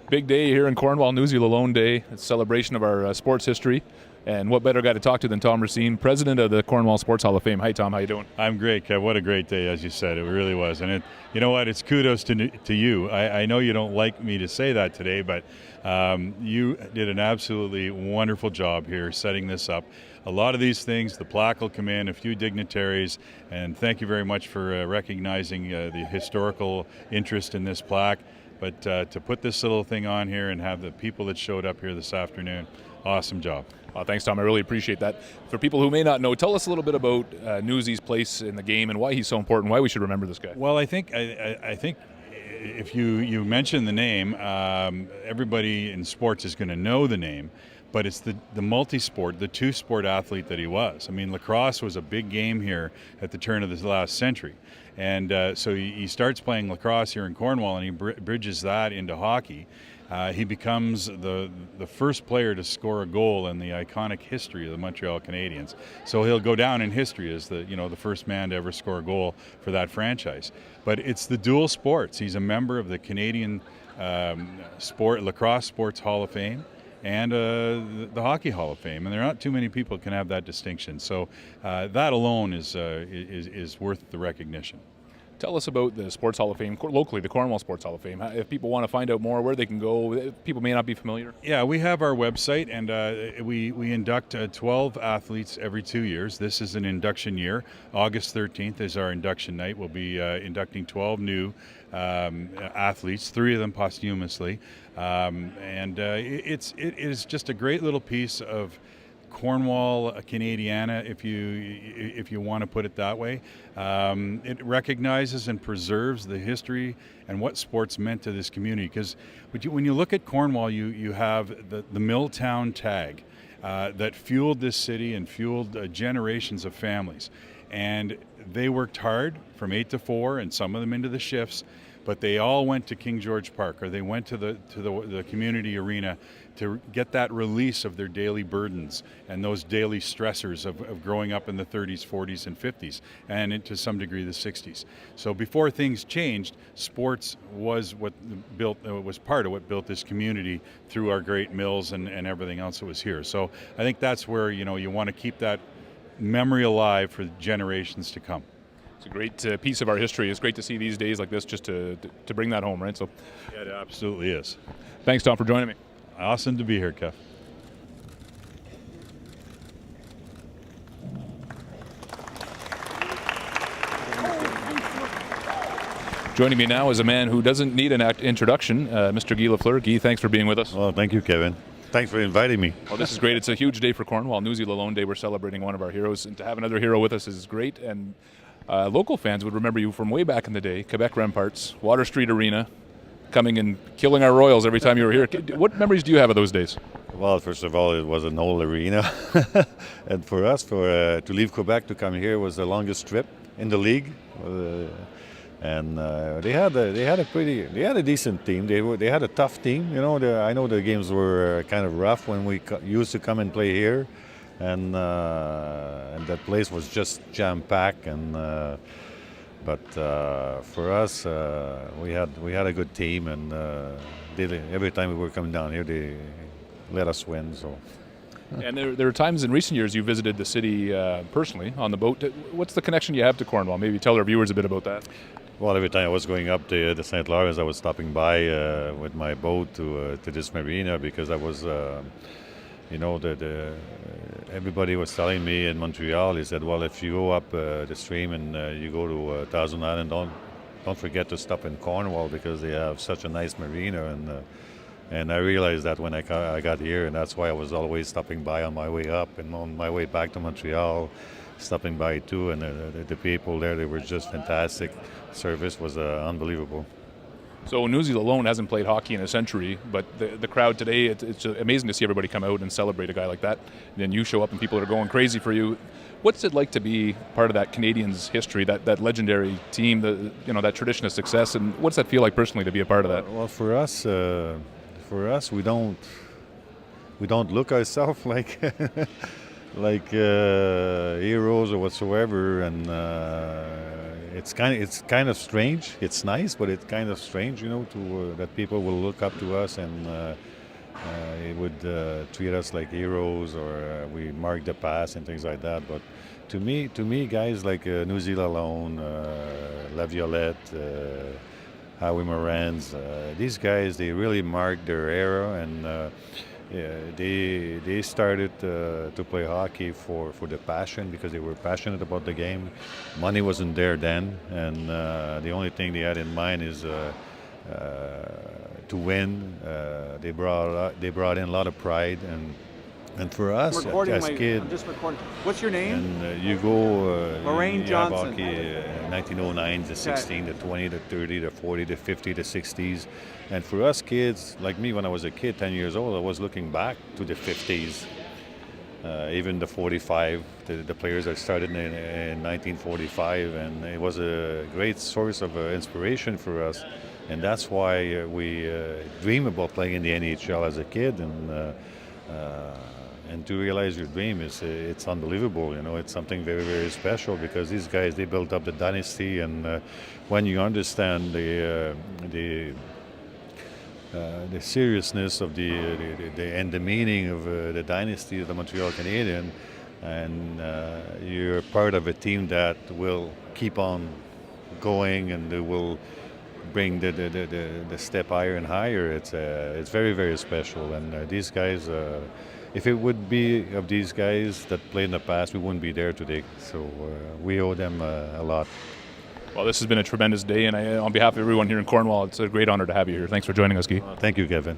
Big day here in Cornwall, Newsy Lalonde Day. It's a celebration of our sports history. And what better guy to talk to than Tom Racine, president of the Cornwall Sports Hall of Fame. Hi, Tom. How you doing? I'm great, Kev. What a great day, as you said. It really was. And you know what? It's kudos to you. I know you don't like me to say that today, but you did an absolutely wonderful job here setting this up. A lot of these things, the plaque will come in, a few dignitaries, and thank you very much for recognizing the historical interest in this plaque. But to put this little thing on here and have the people that showed up here this afternoon, awesome job. Thanks, Tom. I really appreciate that. For people who may not know, tell us a little bit about Newsy's place in the game and why he's so important, why we should remember this guy. Well, I think if you mention the name, everybody in sports is going to know the name, but it's the multi-sport, the two-sport athlete that he was. I mean, lacrosse was a big game here at the turn of the last century. And so he starts playing lacrosse here in Cornwall, and he bridges that into hockey. He becomes the first player to score a goal in the iconic history of the Montreal Canadiens. So he'll go down in history as the first man to ever score a goal for that franchise. But it's the dual sports. He's a member of the Canadian Lacrosse Sports Hall of Fame and the Hockey Hall of Fame, and there are not too many people who can have that distinction. So that alone is worth the recognition. Tell us about the Sports Hall of Fame, locally, the Cornwall Sports Hall of Fame. If people want to find out more, where they can go, people may not be familiar. Yeah, we have our website, and we induct 12 athletes every 2 years. This is an induction year. August 13th is our induction night. We'll be inducting 12 new athletes, 3 of them posthumously. It is just a great little piece of Cornwall Canadiana, if you want to put it that way. It recognizes and preserves the history and what sports meant to this community. Because when you look at Cornwall, you have the Milltown tag that fueled this city and fueled generations of families. And they worked hard from 8 to 4, and some of them into the shifts. But they all went to King George Park, or they went to the community arena to get that release of their daily burdens and those daily stressors of growing up in the 30s, 40s, and 50s, and to some degree the 60s. So before things changed, sports was was part of what built this community through our great mills and everything else that was here. So I think that's where you want to keep that memory alive for generations to come. It's a great piece of our history. It's great to see these days like this, just to bring that home, right? So, yeah, it absolutely is. Thanks, Tom, for joining me. Awesome to be here, Kev. Joining me now is a man who doesn't need an introduction, Mr. Guy Lafleur. Guy, thanks for being with us. Well, thank you, Kevin. Thanks for inviting me. Well, this is great. It's a huge day for Cornwall. Newsy Lalonde Day. We're celebrating one of our heroes, and to have another hero with us is great. And local fans would remember you from way back in the day, Quebec Remparts, Water Street Arena, coming and killing our Royals every time you were here. What memories do you have of those days? Well, first of all, it was an old arena. And for us, to leave Quebec to come here was the longest trip in the league. They had a decent team. They had a tough team. I know the games were kind of rough when we used to come and play here, and that place was just jam-packed. But for us, we had a good team, and every time we were coming down here, they let us win. So. And there are times in recent years you visited the city personally on the boat. What's the connection you have to Cornwall? Maybe tell our viewers a bit about that. Well, every time I was going up to the St. Lawrence, I was stopping by with my boat to this marina, because I was, everybody was telling me in Montreal, he said, well, if you go up the stream and you go to Thousand Island, don't forget to stop in Cornwall, because they have such a nice marina. And I realized that when I got here, and that's why I was always stopping by on my way up and on my way back to Montreal, stopping by too. And the people there, they were just fantastic. Service was unbelievable. So Newsy Lalonde hasn't played hockey in a century, but the crowd today, it's amazing to see everybody come out and celebrate a guy like that. And then you show up and people are going crazy for you. What's it like to be part of that Canadiens history, that legendary team, that tradition of success, and what's that feel like personally to be a part of that? Well, for us, we don't look ourselves like heroes or whatsoever, and it's kind of strange. It's nice, but it's kind of strange, to that people will look up to us and it would treat us like heroes, or we mark the past and things like that. But to me, guys like Newsy Lalonde, La Violette, Howie Moran's, these guys, they really marked their era, and they started to play hockey for the passion, because they were passionate about the game. Money wasn't there then, and the only thing they had in mind is to win. They brought in a lot of pride, and for us as kids. I'm just recording. What's your name? And you go. Lorraine you have Johnson. hockey, 1909, the 16, the 20, the 30, the 40, the 50, the 60s, and for us kids, like me, when I was a kid, 10 years old, I was looking back to the 50s. Even the 45, the players that started in 1945, and it was a great source of inspiration for us, and that's why we dream about playing in the NHL as a kid, and to realize your dream it's unbelievable. It's something very, very special, because these guys, they built up the dynasty, and when you understand the seriousness of and the meaning of the dynasty of the Montreal Canadiens, and you're part of a team that will keep on going, and they will bring the step higher and higher. It's very, very special, and these guys. If it would be of these guys that played in the past, we wouldn't be there today. So we owe them a lot. Well, this has been a tremendous day, and on behalf of everyone here in Cornwall, it's a great honor to have you here. Thanks for joining us, Guy. Thank you, Kevin.